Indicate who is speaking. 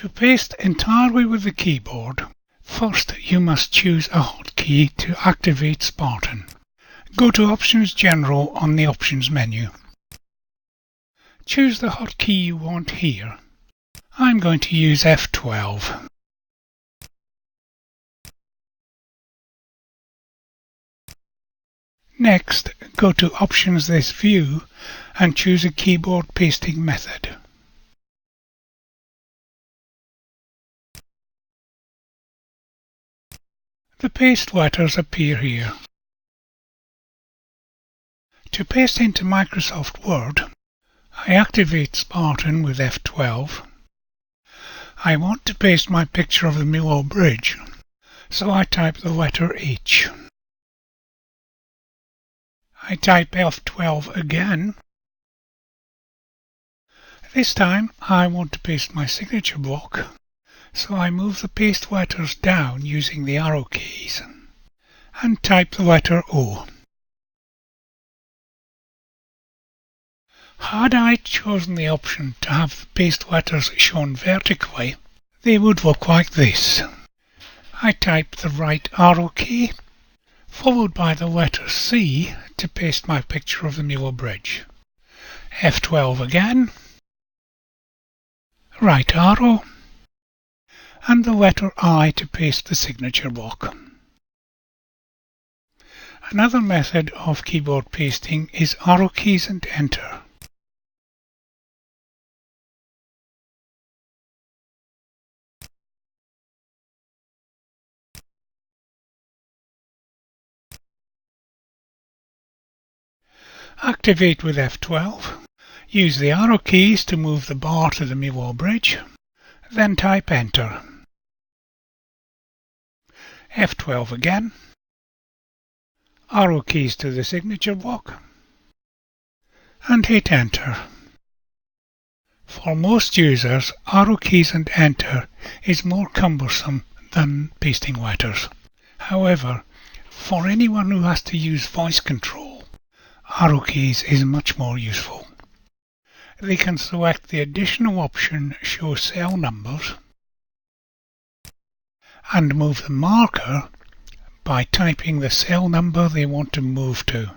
Speaker 1: To paste entirely with the keyboard, first you must choose a hotkey to activate Spartan. Go to Options General on the Options menu. Choose the hotkey you want here. I'm going to use F12. Next, go to Options this view and choose a keyboard pasting method. The paste letters appear here. To paste into Microsoft Word, I activate Spartan with F12. I want to paste my picture of the Millau Bridge, so I type the letter H. I type F12 again. This time I want to paste my signature block, so I move the paste letters down using the arrow keys and type the letter O. Had I chosen the option to have the paste letters shown vertically, they would look like this. I type the right arrow key, followed by the letter C to paste my picture of the Millau Bridge. F12 again, right arrow, and the letter I to paste the signature block. Another method of keyboard pasting is arrow keys and enter. Activate with F12. Use the arrow keys to move the bar to the Millau Bridge, then type enter. F12 again. Arrow keys to the signature block, and hit enter. For most users, arrow keys and enter is more cumbersome than pasting letters. However, for anyone who has to use voice control, arrow keys is much more useful. They can select the additional option Show Cell Numbers and move the marker by typing the cell number they want to move to.